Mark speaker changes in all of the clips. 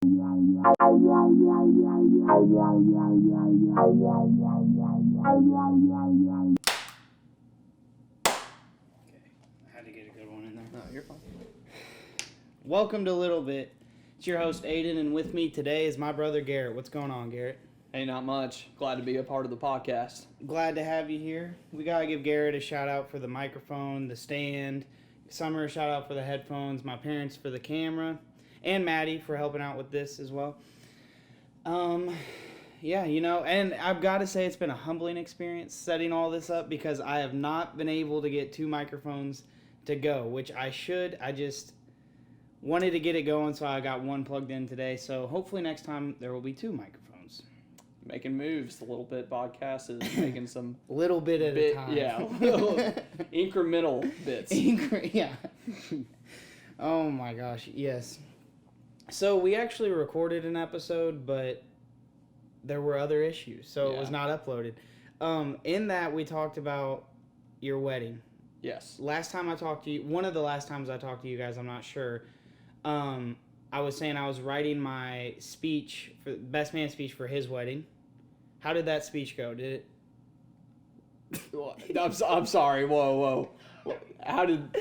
Speaker 1: Had to get a good one in there.
Speaker 2: No, you're fine.
Speaker 1: Welcome to Little Bit. It's your host Aiden, and with me today is my brother Garrett. What's going on, Garrett?
Speaker 2: Hey, not much. Glad to be a part of the podcast.
Speaker 1: Glad to have you here. We gotta give Garrett a shout out for the microphone, the stand, Summer a shout out for the headphones, my parents for the camera, and Maddie for helping out with this as well. Yeah, and I've got to say it's been a humbling experience setting all this up because I have not been able to get two microphones to go, which I should. I just wanted to get it going, so I got one plugged in today. So hopefully next time there will be two microphones.
Speaker 2: Making moves. The Little Bit podcast is making some
Speaker 1: Little bit at a time.
Speaker 2: Yeah, incremental bits.
Speaker 1: Yeah. Oh my gosh, yes. So we actually recorded an episode, but there were other issues, so it was not uploaded. In that, we talked about your wedding.
Speaker 2: Yes.
Speaker 1: Last time I talked to you, one of the last times I talked to you guys, I'm not sure. I was saying I was writing my speech, for best man speech for his wedding. How did that speech go? Did it?
Speaker 2: I'm sorry. Whoa. How did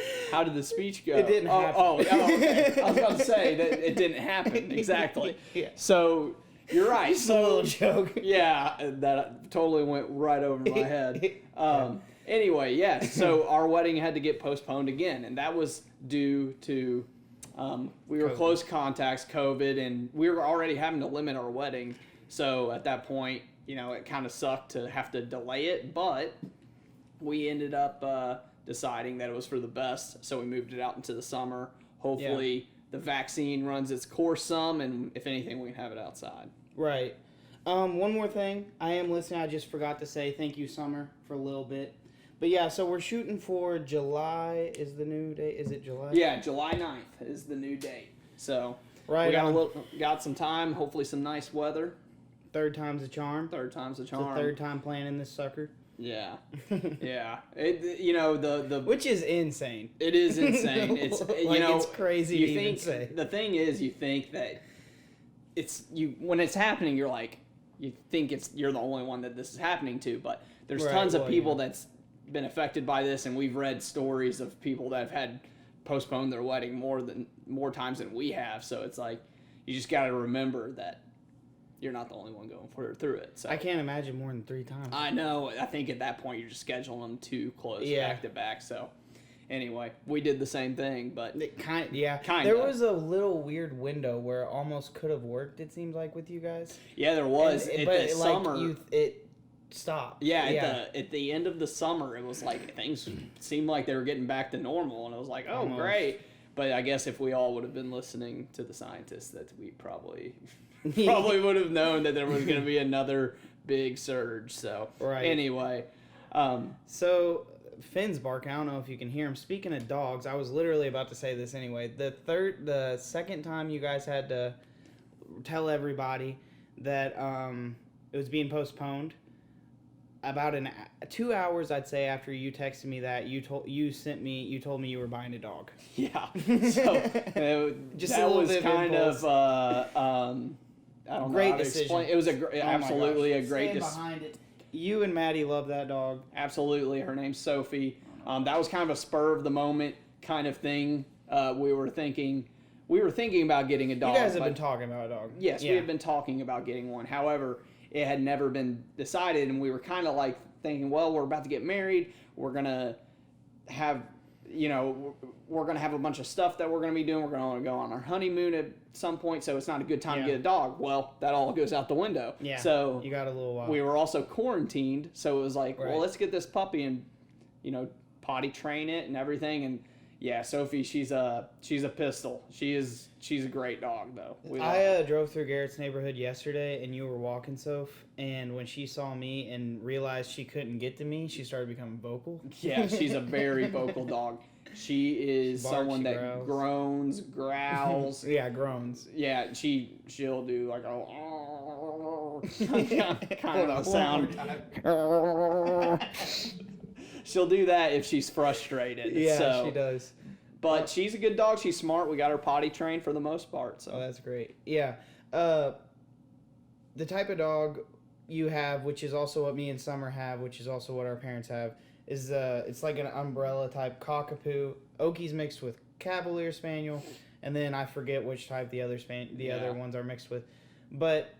Speaker 2: the speech go?
Speaker 1: It didn't happen.
Speaker 2: Okay. I was about to say that it didn't happen. Exactly.
Speaker 1: Yeah.
Speaker 2: So you're right.
Speaker 1: Just a little joke.
Speaker 2: Yeah, that totally went right over my head. Anyway, yeah. So our wedding had to get postponed again, and that was due to we were
Speaker 1: COVID.
Speaker 2: close contacts, COVID, and we were already having to limit our wedding. So at that point, it kind of sucked to have to delay it, but we ended up deciding that it was for the best, so we moved it out into the summer. Hopefully the vaccine runs its course some, and if anything, we can have it outside.
Speaker 1: Right. One more thing. I am listening. I just forgot to say thank you, Summer, for a little bit. But yeah, so we're shooting for July is the new date. Is it July?
Speaker 2: Yeah, July 9th is the new date. So
Speaker 1: Right.
Speaker 2: we got some time, hopefully some nice weather.
Speaker 1: Third time's a charm.
Speaker 2: Third time's a
Speaker 1: It's
Speaker 2: charm.
Speaker 1: the third time planning this sucker.
Speaker 2: Yeah. Yeah. The
Speaker 1: Which is insane.
Speaker 2: It is insane. It's
Speaker 1: it's crazy
Speaker 2: you
Speaker 1: to
Speaker 2: think,
Speaker 1: even say.
Speaker 2: The thing is, you think that when it's happening, you're like, you think you're the only one that this is happening to, but there's tons of people that's been affected by this, and we've read stories of people that have had postponed their wedding more times than we have. So it's like you just got to remember that you're not the only one going through it. So
Speaker 1: I can't imagine more than 3 times.
Speaker 2: I know. I think at that point you're just scheduling them too close back to back. So anyway, we did the same thing, but
Speaker 1: Kind
Speaker 2: of.
Speaker 1: There was a little weird window where it almost could have worked. It seems like with you guys.
Speaker 2: Yeah, there was.
Speaker 1: But
Speaker 2: summer,
Speaker 1: it stopped.
Speaker 2: Yeah, at the end of the summer, it was like things seemed like they were getting back to normal, and I was like, oh,
Speaker 1: Almost.
Speaker 2: great. But I guess if we all would have been listening to the scientists, that we probably would have known that there was going to be another big surge. So anyway,
Speaker 1: So Finn's barking. I don't know if you can hear him. Speaking of dogs, I was literally about to say this anyway. The second time you guys had to tell everybody that it was being postponed. About 2 hours, I'd say, after you texted me that, you told me you were buying a dog.
Speaker 2: Yeah. So
Speaker 1: Just
Speaker 2: that
Speaker 1: a little
Speaker 2: was
Speaker 1: bit of
Speaker 2: kind
Speaker 1: impulse.
Speaker 2: of I don't
Speaker 1: Great
Speaker 2: know how to
Speaker 1: decision.
Speaker 2: explain. It was absolutely a great
Speaker 1: decision. Behind it. You and Maddie love that dog.
Speaker 2: Absolutely. Her name's Sophie. That was kind of a spur of the moment kind of thing. We were thinking about getting a dog.
Speaker 1: You guys have been talking about a dog.
Speaker 2: Yes, we have been talking about getting one. However, it had never been decided, and we were kind of like thinking, well, we're about to get married. We're going to have, we're going to have a bunch of stuff that we're going to be doing. We're going to want to go on our honeymoon at some point, so it's not a good time to get a dog. Well, that all goes out the window.
Speaker 1: Yeah,
Speaker 2: so
Speaker 1: you got a little while.
Speaker 2: We were also quarantined, so it was like, well, let's get this puppy and, potty train it and everything. And yeah, Sophie, she's a pistol. She's a great dog, though.
Speaker 1: I drove through Garrett's neighborhood yesterday, and you were walking, Soph, and when she saw me and realized she couldn't get to me, she started becoming vocal.
Speaker 2: Yeah, she's a very vocal dog. She is someone that
Speaker 1: growls.
Speaker 2: groans, growls.
Speaker 1: Yeah, groans.
Speaker 2: Yeah, she'll do like kind of a sound. She'll do that if she's frustrated.
Speaker 1: Yeah,
Speaker 2: so,
Speaker 1: she does.
Speaker 2: But she's a good dog. She's smart. We got her potty trained for the most part. So
Speaker 1: that's great. Yeah. The type of dog you have, which is also what me and Summer have, which is also what our parents have, is it's like an umbrella type cockapoo. Oki's mixed with Cavalier Spaniel, and then I forget which type the other other ones are mixed with, but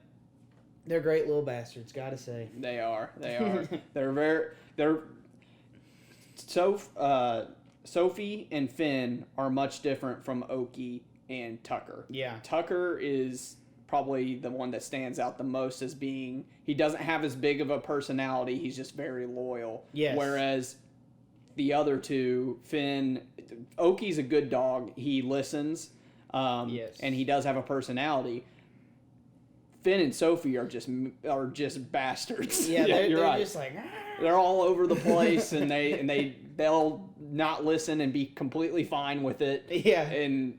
Speaker 1: they're great little bastards. Gotta say
Speaker 2: they are. They're Sophie and Finn are much different from Oki and Tucker.
Speaker 1: Yeah,
Speaker 2: Tucker is probably the one that stands out the most as being, he doesn't have as big of a personality, he's just very loyal.
Speaker 1: Yes.
Speaker 2: Whereas the other two, Finn, Oki's a good dog, he listens,
Speaker 1: yes,
Speaker 2: and he does have a personality. Finn and Sophie are just bastards.
Speaker 1: Yeah, they're right. Just like
Speaker 2: they're all over the place, and they'll not listen and be completely fine with it.
Speaker 1: Yeah,
Speaker 2: and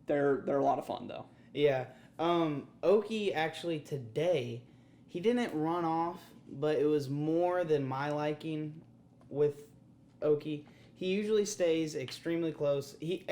Speaker 2: they're a lot of fun though.
Speaker 1: Yeah. Oki actually today, he didn't run off, but it was more than my liking with Oki. He usually stays extremely close. He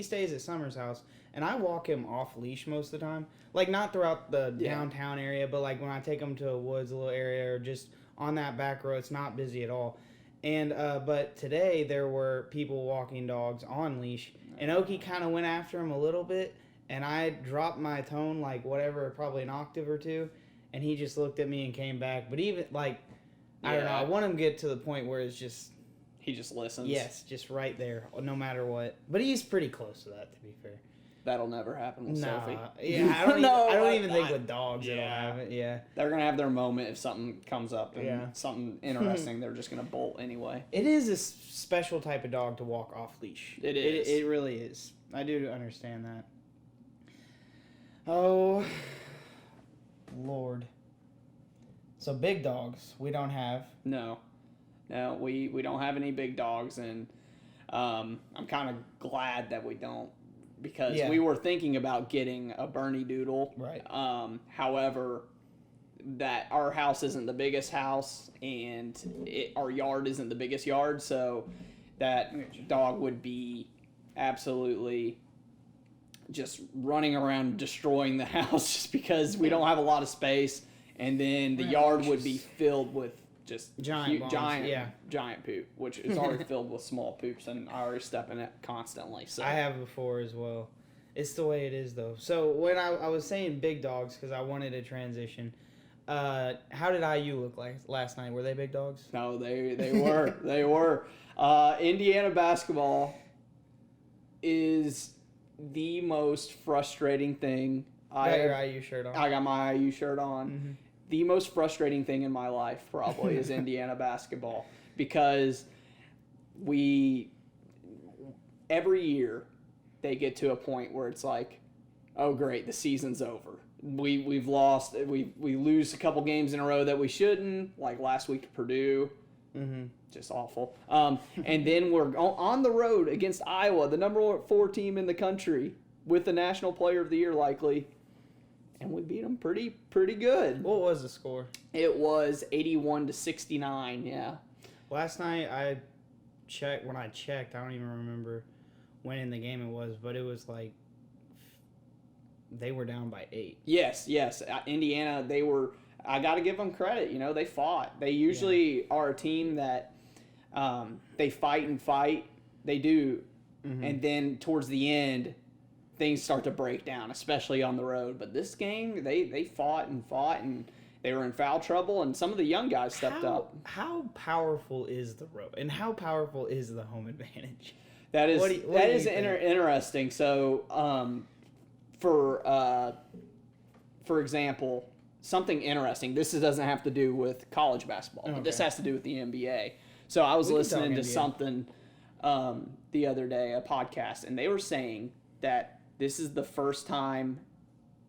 Speaker 1: stays at Summer's house, and I walk him off leash most of the time. Like not throughout the downtown area, but like when I take him to a woods, a little area, or just on that back road, it's not busy at all. And but today there were people walking dogs on leash, and Oki kind of went after him a little bit. And I dropped my tone, like, whatever, probably an octave or two. And he just looked at me and came back. But even, like, I don't know. I want him to get to the point where it's just...
Speaker 2: He just listens.
Speaker 1: Yes, just right there, no matter what. But he's pretty close to that, to be fair.
Speaker 2: That'll never happen with Sophie.
Speaker 1: Yeah, I don't even think with dogs it'll happen. Yeah.
Speaker 2: They're going to have their moment if something comes up and something interesting. They're just going to bolt anyway.
Speaker 1: It is a special type of dog to walk off leash.
Speaker 2: It is.
Speaker 1: It really is. I do understand that. Oh, Lord. So big dogs we don't have.
Speaker 2: No, we don't have any big dogs, and I'm kind of glad that we don't, because we were thinking about getting a Bernie Doodle.
Speaker 1: Right.
Speaker 2: However, that our house isn't the biggest house, and our yard isn't the biggest yard, so that dog would be absolutely just running around destroying the house just because we don't have a lot of space, and then the yard would be filled with just giant poop, which is already filled with small poops, and I already step in it constantly. So
Speaker 1: I have before as well. It's the way it is though. So when I was saying big dogs because I wanted to transition, how did IU look like last night? Were they big dogs?
Speaker 2: No, they were. They were. Indiana basketball is the most frustrating thing.
Speaker 1: Got your IU shirt on.
Speaker 2: I got my IU shirt on.
Speaker 1: Mm-hmm.
Speaker 2: The most frustrating thing in my life probably is Indiana basketball, because every year they get to a point where it's like, oh great, the season's over. We've lost. We lose a couple games in a row that we shouldn't, like last week to Purdue.
Speaker 1: Mm-hmm.
Speaker 2: Just awful. And then we're on the road against Iowa, the number 4 team in the country, with the National Player of the Year likely, and we beat them pretty good.
Speaker 1: What was the score?
Speaker 2: It was 81-69. Yeah.
Speaker 1: Last night I checked. When I checked, I don't even remember when in the game it was, but it was like they were down by 8.
Speaker 2: Yes. Indiana, they were. I got to give them credit. You know, they fought. They usually are a team that they fight and fight. They do. Mm-hmm. And then towards the end, things start to break down, especially on the road. But this game, they fought, and they were in foul trouble, and some of the young guys stepped up.
Speaker 1: How powerful is the road, and how powerful is the home advantage?
Speaker 2: That is interesting. So, for example, something interesting. This doesn't have to do with college basketball, but this has to do with the NBA. So I was listening to something the other day, a podcast, and they were saying that this is the first time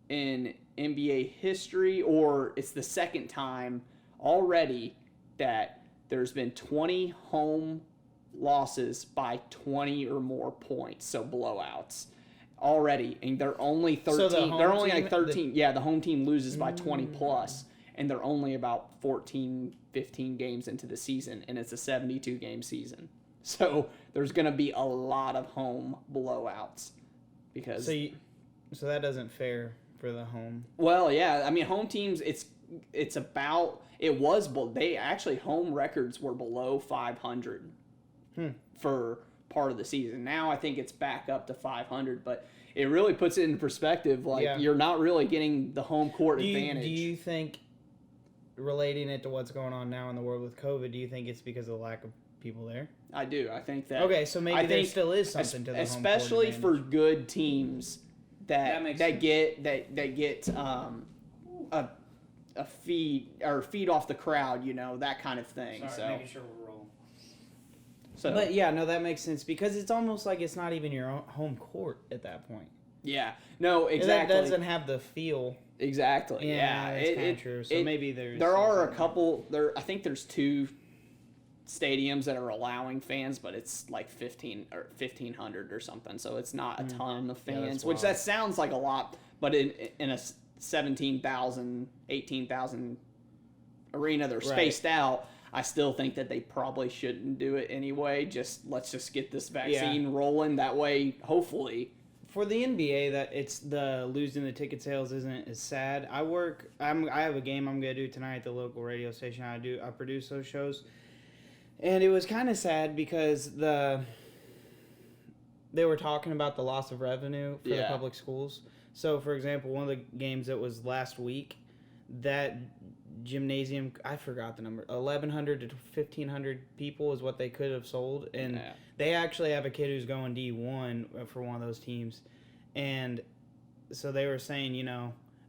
Speaker 2: in NBA history, or it's the second time already, that there's been 20 home losses by 20 or more points, so blowouts already, and they're only 13. So they're only like 13. The home team loses by 20 plus, and they're only about 14, 15 games into the season, and it's a 72 game season. So there's going to be a lot of home blowouts because.
Speaker 1: So that doesn't fare for the home.
Speaker 2: Well, yeah. I mean, home teams. They actually home records were below 500 for part of the season. Now I think it's back up to 500, but it really puts it in perspective. Like you're not really getting the home court advantage.
Speaker 1: Do you think, relating it to what's going on now in the world with COVID, do you think it's because of the lack of people there?
Speaker 2: I do. I think that.
Speaker 1: Okay, so maybe there still is something to the home court advantage.
Speaker 2: Especially for good teams that get a feed off the crowd, that kind of thing.
Speaker 1: Sorry, making sure we're rolling. So, but that makes sense because it's almost like it's not even your own home court at that point.
Speaker 2: Yeah, no, exactly.
Speaker 1: That doesn't have the feel.
Speaker 2: Exactly. Yeah,
Speaker 1: it's kind of true. So maybe
Speaker 2: there are a couple. I think there's 2 stadiums that are allowing fans, but it's like 1,500 or something. So it's not a ton of fans, which that sounds like a lot, but in a 17,000, 18,000 arena, they're spaced out. I still think that they probably shouldn't do it anyway. Let's just get this vaccine rolling. That way, hopefully.
Speaker 1: For the NBA, that it's the losing the ticket sales isn't as sad. I have a game I'm gonna do tonight at the local radio station. I produce those shows, and it was kind of sad because they were talking about the loss of revenue for the public schools. So, for example, one of the games that was last week, that gymnasium, I forgot the number, 1,100 to 1,500 people is what they could have sold. And they actually have a kid who's going D1 for one of those teams. And so they were saying,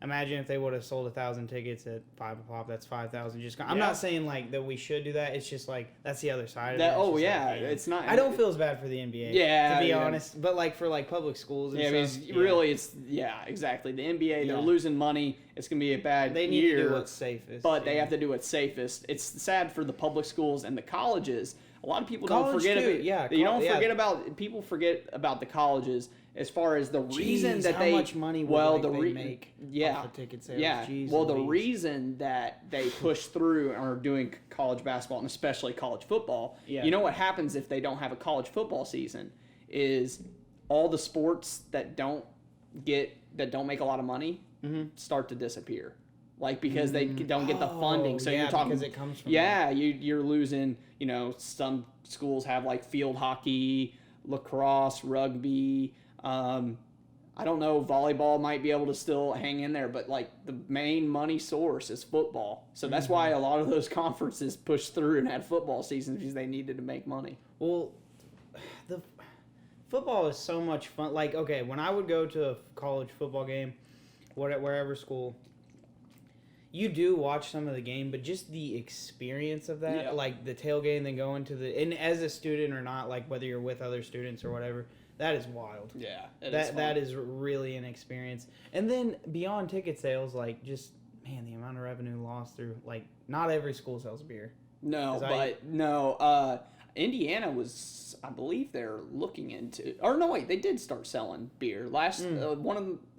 Speaker 1: imagine if they would have sold 1,000 tickets at 5 o'clock. That's 5,000. I'm not saying like that we should do that. It's just like that's the other side of it.
Speaker 2: It's not.
Speaker 1: I don't feel as bad for the NBA. To be honest, but like for like public schools. And stuff,
Speaker 2: really, it's exactly the NBA. They're losing money. It's gonna be a bad year.
Speaker 1: They need to do what's safest,
Speaker 2: but they have to do what's safest. It's sad for the public schools and the colleges. A lot of people don't forget people forget about the colleges as far as the reason that
Speaker 1: how much money they make off of ticket sales.
Speaker 2: The reason that they push through and are doing college basketball and especially college football. You know what happens if they don't have a college football season is all the sports that don't make a lot them start to disappear. Like because they don't get the funding, so you're talking
Speaker 1: because it comes from
Speaker 2: you're losing. Some schools have like field hockey, lacrosse, rugby. I don't know, volleyball might be able to still hang in there, but like the main money source is football. So that's why a lot of those conferences pushed through and had football seasons because they needed to make money.
Speaker 1: Well, the football is so much fun. Like, okay, when I would go to a college football game, wherever school, you do watch some of the game, but just the experience of that, like the tailgate and then going to and as a student or not, like whether you're with other students or whatever, that is wild.
Speaker 2: Yeah,
Speaker 1: that is really an experience. And then beyond ticket sales, like just the amount of revenue lost through like not every school sells beer.
Speaker 2: Indiana was, I believe they're looking into, or no wait, they did start selling beer last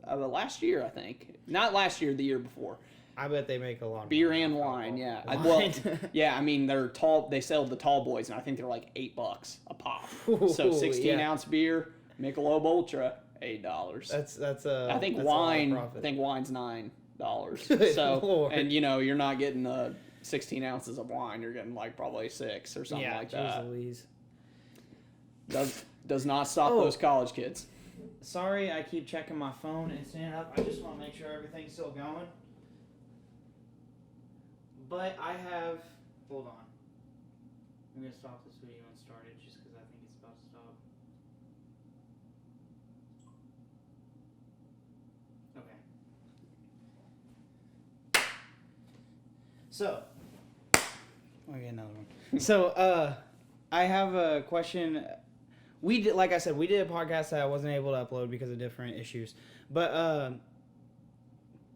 Speaker 2: last year, I think, not last year, the year before.
Speaker 1: I bet they make a lot of
Speaker 2: beer and wine. Yeah. I mean they're tall. They sell the tall boys, and I think they're like $8 a pop. So 16-ounce beer, Michelob Ultra, $8.
Speaker 1: That's
Speaker 2: I think wine. I think wine's $9. So
Speaker 1: Lord.
Speaker 2: And you're not getting the 16 ounces of wine. You're getting like probably 6 or something like that.
Speaker 1: Louise.
Speaker 2: Does not stop those college kids.
Speaker 1: Sorry, I keep checking my phone and standing up. I just want to make sure everything's still going. But I have... Hold on. I'm going to stop this video and start it just because I think it's about to stop. Okay. So... I'll get another one. So, I have a question. Like I said, we did a podcast that I wasn't able to upload because of different issues. But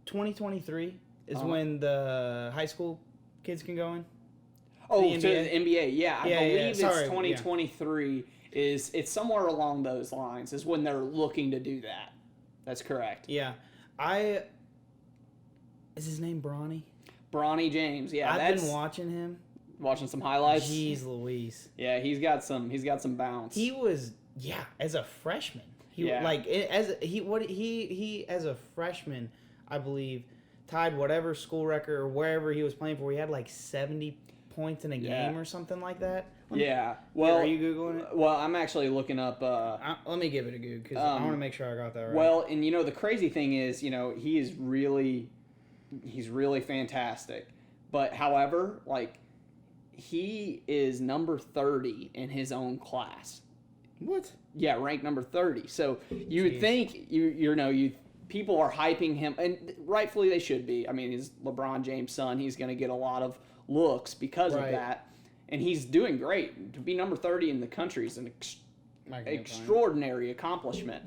Speaker 1: 2023 is when the high school kids can go in.
Speaker 2: Oh, to the NBA, yeah. I believe it's 2023. It's somewhere along those lines is when they're looking to do that. That's correct.
Speaker 1: Yeah. Is his name Bronny?
Speaker 2: Bronny James, yeah.
Speaker 1: I've been watching him.
Speaker 2: Watching some highlights.
Speaker 1: Jeez Louise.
Speaker 2: Yeah, he's got some bounce.
Speaker 1: He was as a freshman. He as a freshman, I believe, tied whatever school record or wherever he was playing for. He had like 70 points in a game or something like that.
Speaker 2: Well,
Speaker 1: are you Googling it?
Speaker 2: Well, I'm actually looking up.
Speaker 1: Let me give it a Google because I want to make sure I got that right.
Speaker 2: Well, and the crazy thing is, he's really fantastic. But however, like, he is number 30 in his own class.
Speaker 1: What?
Speaker 2: Yeah, ranked number 30. So you would think people are hyping him, and rightfully they should be. I mean, he's LeBron James' son. He's going to get a lot of looks because of that. And he's doing great. To be number 30 in the country is an extraordinary accomplishment.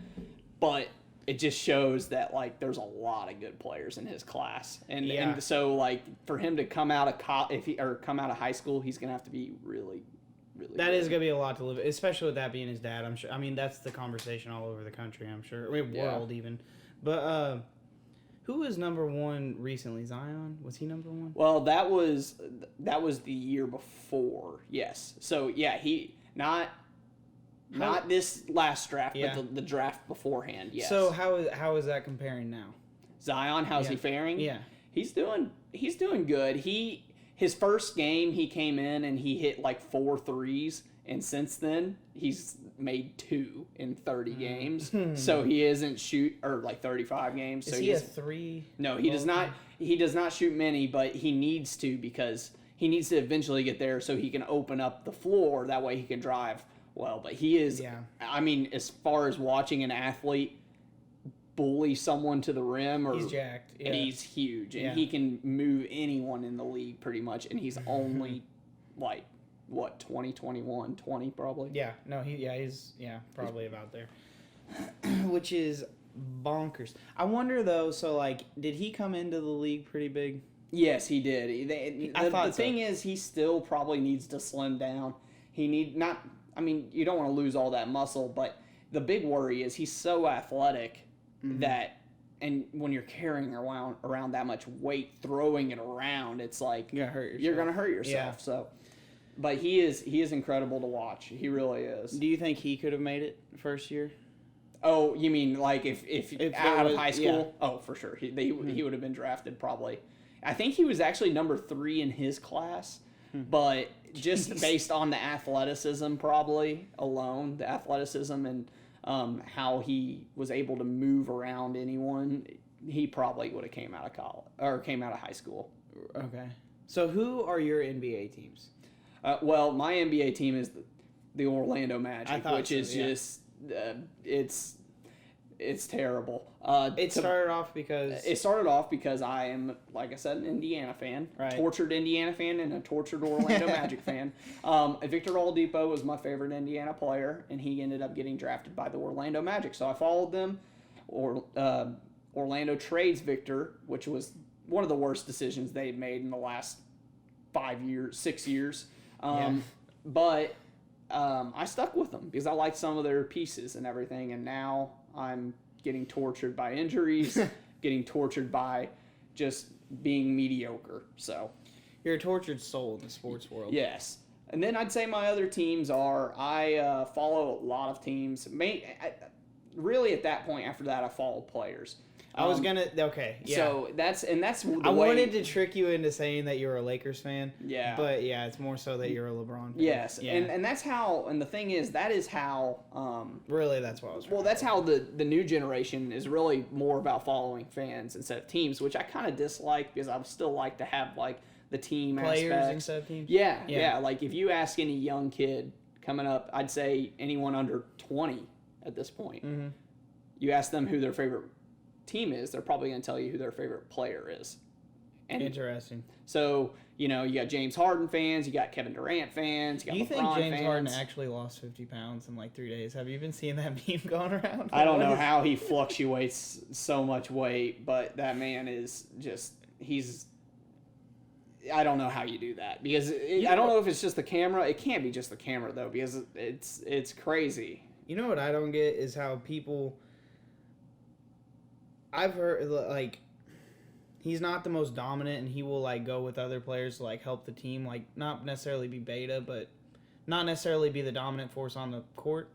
Speaker 2: But it just shows that, like, there's a lot of good players in his class. And so, like, for him to come out of come out of high school, he's going to have to be really, really
Speaker 1: That
Speaker 2: good.
Speaker 1: is going to be a lot to live, especially with that being his dad, I'm sure. I mean, that's the conversation all over the country, I'm sure. World even. But who was number one recently? Zion? Was he number one?
Speaker 2: Well, that was the year before. Yes. So yeah, he not this last draft, but the draft beforehand. Yes.
Speaker 1: So how is that comparing now?
Speaker 2: Zion, how's he faring?
Speaker 1: Yeah.
Speaker 2: He's doing good. His first game he came in and he hit like 4 threes, and since then he's made 2 in 30 games. So he isn't like 35 games.
Speaker 1: Is
Speaker 2: so
Speaker 1: he a 3?
Speaker 2: No, he does not. He does not shoot many, but he needs to, because he needs to eventually get there so he can open up the floor. That way he can drive well. But he is.
Speaker 1: Yeah.
Speaker 2: I mean, as far as watching an athlete bully someone to the rim,
Speaker 1: He's jacked. Yeah.
Speaker 2: and he's huge, and he can move anyone in the league pretty much. And he's only like, what, 20 probably.
Speaker 1: Yeah, no, he's probably about there. Which is bonkers. I wonder though, so like, did he come into the league pretty big?
Speaker 2: Yes, he did. The thing is, he still probably needs to slim down. You don't want to lose all that muscle, but the big worry is he's so athletic that, and when you're carrying around that much weight, throwing it around, it's like you're gonna hurt yourself. Yeah. So. But he is incredible to watch. He really is.
Speaker 1: Do you think he could have made it first year?
Speaker 2: Oh, you mean like if out of high school?
Speaker 1: Yeah.
Speaker 2: Oh, for sure. He would have been drafted probably. I think he was actually number 3 in his class, but just based on the athleticism probably alone, the athleticism and how he was able to move around anyone, he probably would have came out of high school.
Speaker 1: Okay. So who are your NBA teams?
Speaker 2: Well, my NBA team is the Orlando Magic, which is just it's terrible.
Speaker 1: It started off
Speaker 2: because I am, like I said, an Indiana fan,
Speaker 1: right.
Speaker 2: Tortured Indiana fan, and a tortured Orlando Magic fan. Victor Oladipo was my favorite Indiana player, and he ended up getting drafted by the Orlando Magic, so I followed them. Orlando trades Victor, which was one of the worst decisions they've made in the last 6 years. But I stuck with them because I liked some of their pieces and everything, and now I'm getting tortured by injuries, getting tortured by just being mediocre. So
Speaker 1: you're a tortured soul in the sports world.
Speaker 2: Yes. And then I'd say my other teams are, I follow a lot of teams. Really at that point after that I follow players. So that's the
Speaker 1: I wanted to trick you into saying that you're a Lakers fan.
Speaker 2: Yeah.
Speaker 1: But yeah, it's more so that you're a LeBron fan.
Speaker 2: Yes.
Speaker 1: Yeah.
Speaker 2: And that's how, and the thing is, that is how
Speaker 1: really that's what I was
Speaker 2: well, that's how the new generation is really more about following fans instead of teams, which I kind of dislike because I still like to have like the team
Speaker 1: players
Speaker 2: aspects.
Speaker 1: Instead of teams.
Speaker 2: Yeah. Like if you ask any young kid coming up, I'd say anyone under 20 at this point. Mm-hmm. You ask them who their favorite team is, they're probably going to tell you who their favorite player is. And
Speaker 1: interesting.
Speaker 2: So, you got James Harden fans, you got Kevin Durant fans, you got LeBron fans.
Speaker 1: Do you think James Harden actually lost 50 pounds in like 3 days? Have you been seeing that meme going around?
Speaker 2: I don't know how he fluctuates so much weight, but that man is just, I don't know how you do that because I don't know if it's just the camera. It can't be just the camera though because it's crazy.
Speaker 1: You know what I don't get is how people... I've heard, like, he's not the most dominant, and he will like go with other players to like help the team, like not necessarily be beta, but not necessarily be the dominant force on the court.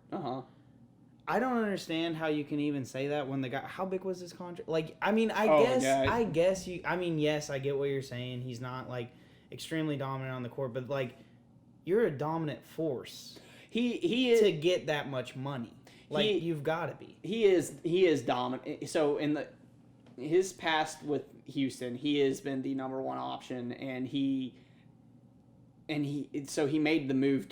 Speaker 1: I don't understand how you can even say that when the guy. How big was his contract? Like, I mean, I guess you. I mean, yes, I get what you're saying. He's not like extremely dominant on the court, but like, you're a dominant force.
Speaker 2: He is
Speaker 1: to get that much money. Like, you've got to be.
Speaker 2: He is dominant. So in his past with Houston, he has been the number one option, and he made the move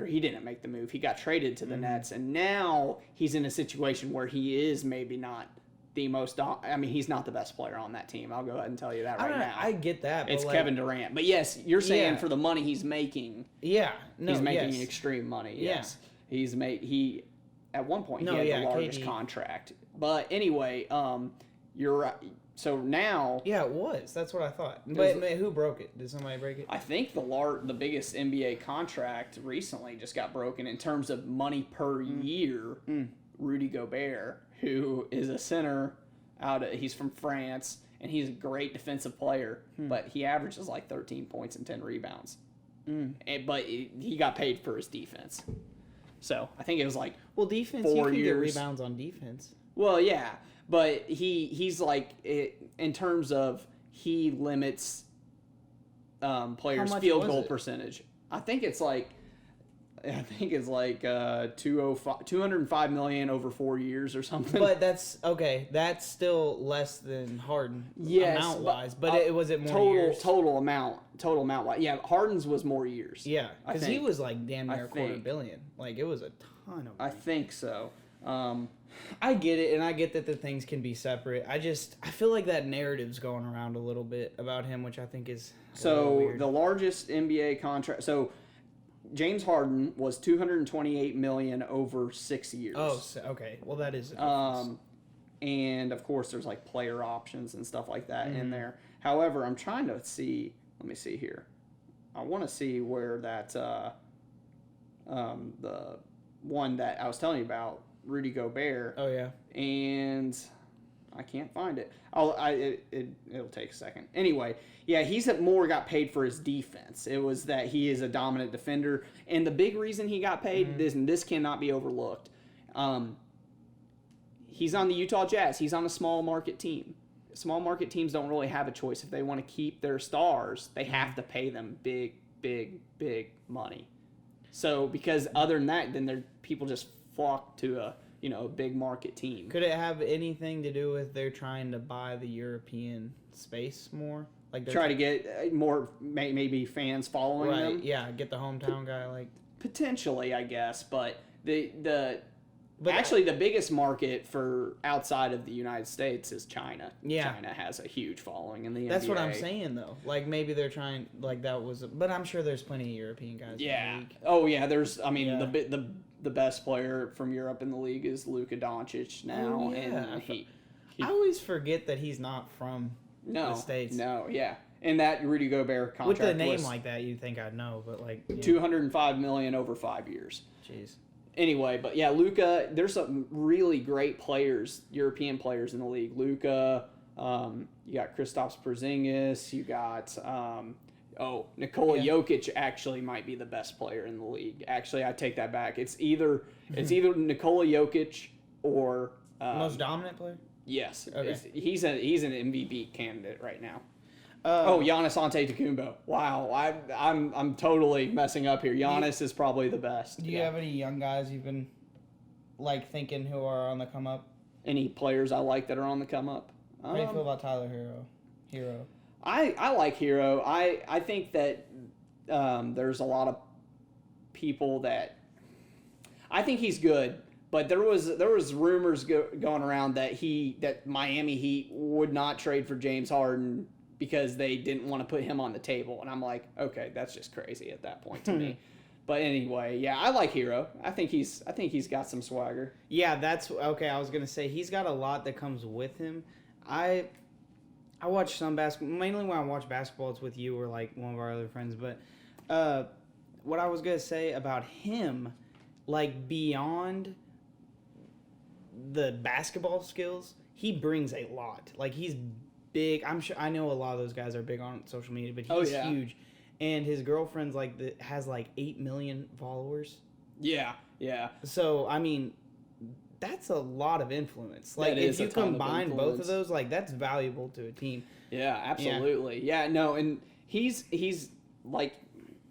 Speaker 2: he didn't make the move. He got traded to the Nets, and now he's in a situation where he is maybe not the most. I mean, he's not the best player on that team. I'll go ahead and tell you that right now.
Speaker 1: I get that.
Speaker 2: It's Kevin Durant, but yes, you're saying for the money he's making.
Speaker 1: Yeah,
Speaker 2: he's making extreme money. Yes, he at one point he had the largest contract. But anyway, you're right. So now...
Speaker 1: Yeah, it was. That's what I thought. But who broke it? Did somebody break it?
Speaker 2: I think the biggest NBA contract recently just got broken in terms of money per year. Rudy Gobert, who is a center he's from France, and he's a great defensive player, but he averages like 13 points and 10 rebounds. But he got paid for his defense. So I think it was like
Speaker 1: defense,
Speaker 2: 4
Speaker 1: you can
Speaker 2: years.
Speaker 1: Get rebounds on defense.
Speaker 2: Well, yeah. But he's like, in terms of he limits players' field goal percentage. I think it's like 205 million over 4 years or something.
Speaker 1: But that's okay. That's still less than Harden amount wise. But was it more years?
Speaker 2: Total amount wise. Yeah, Harden's was more years.
Speaker 1: Yeah, because he was like damn near $250 million. Like, it was a ton of money.
Speaker 2: I think so.
Speaker 1: I get it, and I get that the things can be separate. I feel like that narrative's going around a little bit about him, which I think is weird.
Speaker 2: The largest NBA contract. So James Harden was $228 million over 6 years.
Speaker 1: Oh, okay. Well, that is a difference.
Speaker 2: And of course, there's like player options and stuff like that in there. However, I'm trying to see. Let me see here. I want to see where that the one that I was telling you about. Rudy Gobert.
Speaker 1: Oh yeah.
Speaker 2: And I can't find it. It'll take a second. Anyway, yeah, he's more got paid for his defense. It was that he is a dominant defender, and the big reason he got paid, this cannot be overlooked. He's on the Utah Jazz. He's on a small market team. Small market teams don't really have a choice. If they want to keep their stars, they have to pay them big, big, big money. So because other than that, then people just flock to a big market team.
Speaker 1: Could it have anything to do with they're trying to buy the European space more? Like
Speaker 2: try to get more maybe fans following them.
Speaker 1: Yeah, get the hometown guy like
Speaker 2: potentially, I guess. But actually the biggest market for outside of the United States is China.
Speaker 1: Yeah,
Speaker 2: China has a huge following in the NBA.
Speaker 1: That's what I'm saying though. Like maybe they're trying but I'm sure there's plenty of European guys.
Speaker 2: Yeah.
Speaker 1: In the league.
Speaker 2: Oh yeah. There's the best player from Europe in the league is Luka Doncic now.
Speaker 1: Oh, yeah.
Speaker 2: And
Speaker 1: I always forget that he's not from the States.
Speaker 2: No, yeah. And that Rudy Gobert contract
Speaker 1: with a name like that, you'd think I'd know, but like
Speaker 2: $205 million over 5 years.
Speaker 1: Jeez.
Speaker 2: Anyway, but yeah, Luka. There's some really great players, European players in the league. Luka. You got Kristaps Porzingis. You got. Nikola Jokic actually might be the best player in the league. Actually, I take that back. It's either Nikola Jokic or
Speaker 1: most dominant player.
Speaker 2: Yes,
Speaker 1: okay.
Speaker 2: He's an MVP candidate right now. Giannis Antetokounmpo. Wow, I'm totally messing up here. Giannis is probably the best.
Speaker 1: Do you have any young guys you've been like thinking who are on the come up?
Speaker 2: Any players I like that are on the come up?
Speaker 1: How do you feel about Tyler Hero?
Speaker 2: I like Hero. I think that there's a lot of people that I think he's good, but there was rumors going around that Miami Heat would not trade for James Harden because they didn't want to put him on the table, and I'm like, okay, that's just crazy at that point to me. But anyway, yeah, I like Hero. I think he's got some swagger.
Speaker 1: Yeah, that's okay. I was gonna say he's got a lot that comes with him. I watch some basketball. Mainly when I watch basketball, it's with you or like one of our other friends. But what I was gonna say about him, like beyond the basketball skills, he brings a lot. Like he's big. I know a lot of those guys are big on social media, but he's huge. And his girlfriend's has like 8 million followers.
Speaker 2: Yeah, yeah.
Speaker 1: So I mean, that's a lot like if you combine both of those, like that's valuable to a team.
Speaker 2: Yeah, absolutely. Yeah, no, and he's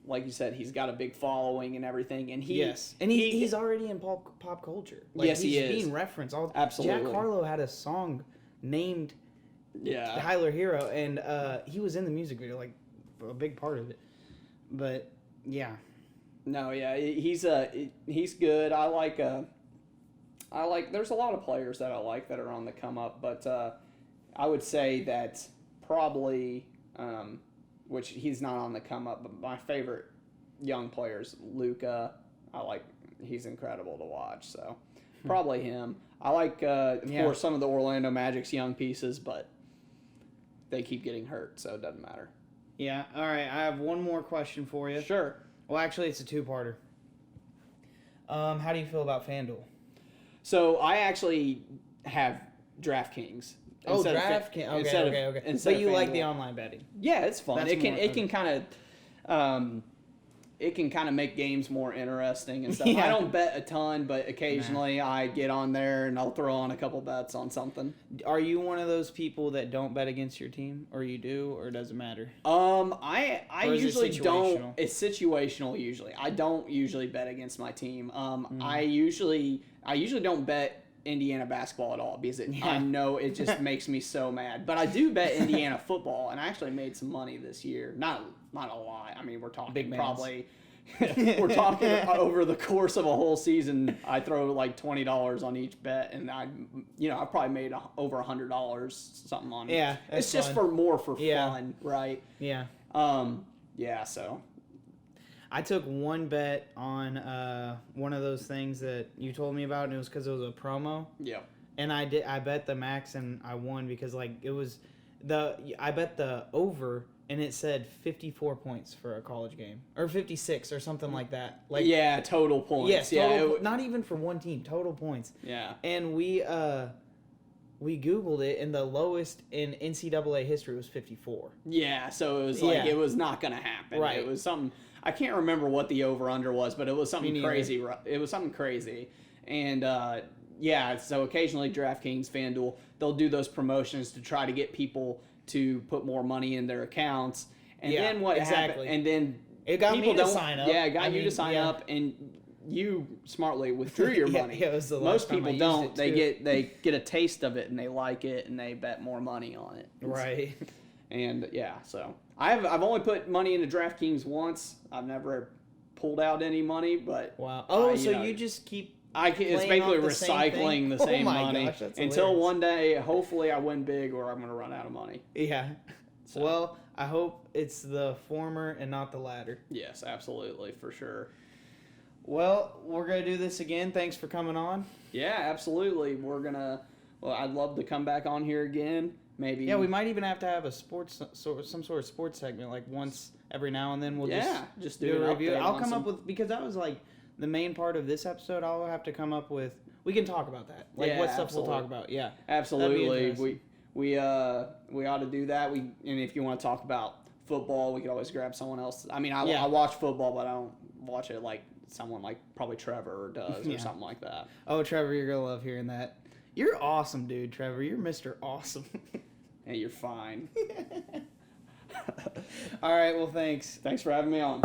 Speaker 2: like you said, he's got a big following and everything, and he's already in pop culture. Like,
Speaker 1: yes, he is. He's being referenced.
Speaker 2: Absolutely.
Speaker 1: Jack Harlow had a song named Tyler Hero, and he was in the music video, like a big part of it. But yeah,
Speaker 2: no, yeah, he's good. I like. There's a lot of players that I like that are on the come up, but I would say that probably. Which he's not on the come up, but my favorite young players, Luka. He's incredible to watch, so probably him. I like, of course, some of the Orlando Magic's young pieces, but they keep getting hurt, so it doesn't matter.
Speaker 1: Yeah, all right, I have one more question for you.
Speaker 2: Sure.
Speaker 1: Well, actually, it's a two-parter. How do you feel about FanDuel?
Speaker 2: So I actually have DraftKings.
Speaker 1: DraftKings. Okay. But you like the online betting?
Speaker 2: Yeah, it's fun. It can kind of make games more interesting and stuff. I don't bet a ton, but occasionally I get on there and I'll throw on a couple bets on something.
Speaker 1: Are you one of those people that don't bet against your team, or you do, or does it matter?
Speaker 2: I usually don't. It's situational usually. I don't usually bet against my team. I usually don't bet Indiana basketball at all because I know it just makes me so mad. But I do bet Indiana football, and I actually made some money this year. Not a lot. I mean, we're talking probably we're talking over the course of a whole season. I throw like $20 on each bet, and I probably made over $100 something on it.
Speaker 1: Yeah,
Speaker 2: it's just for fun, right?
Speaker 1: Yeah.
Speaker 2: So.
Speaker 1: I took one bet on one of those things that you told me about, and it was because it was a promo.
Speaker 2: Yeah.
Speaker 1: And I bet the max, and I won because I bet the over, and it said 54 points for a college game, or 56 or something like that.
Speaker 2: Total points.
Speaker 1: Yes, not even for one team, total points.
Speaker 2: Yeah.
Speaker 1: And we Googled it, and the lowest in NCAA history was 54.
Speaker 2: Yeah, so it was it was not going to happen.
Speaker 1: Right.
Speaker 2: It was something. I can't remember what the over-under was, but it was something crazy. It was something crazy. And, so occasionally DraftKings, FanDuel, they'll do those promotions to try to get people to put more money in their accounts. And then what happened? And then
Speaker 1: it got me to sign up.
Speaker 2: Yeah, it got you to sign up, and you smartly withdrew your money.
Speaker 1: It was the
Speaker 2: Most people don't. They get a taste of it, and they like it, and they bet more money on it.
Speaker 1: Right.
Speaker 2: And so I've only put money into DraftKings once. I've never pulled out any money, but
Speaker 1: wow. Oh, so you just keep.
Speaker 2: It's basically recycling the same money until
Speaker 1: hilarious.
Speaker 2: One day, hopefully, I win big, or I'm going to run out of money.
Speaker 1: Yeah. So. Well, I hope it's the former and not the latter.
Speaker 2: Yes, absolutely, for sure.
Speaker 1: Well, we're going to do this again. Thanks for coming on.
Speaker 2: Yeah, absolutely. I'd love to come back on here again. Maybe.
Speaker 1: Yeah, we might even have to have some sort of sports segment, like once every now and then. We'll
Speaker 2: just do a review.
Speaker 1: I'll come up with, because that was like the main part of this episode. I'll have to come up with. We can talk about that, what stuff we'll talk about. Yeah,
Speaker 2: absolutely. We ought to do that. And if you want to talk about football, we could always grab someone else. I mean, I watch football, but I don't watch it like someone like probably Trevor does or something like that.
Speaker 1: Oh, Trevor, you're gonna love hearing that. You're awesome, dude, Trevor. You're Mr. Awesome.
Speaker 2: Hey, you're fine.
Speaker 1: All right, well, thanks.
Speaker 2: Thanks for having me on.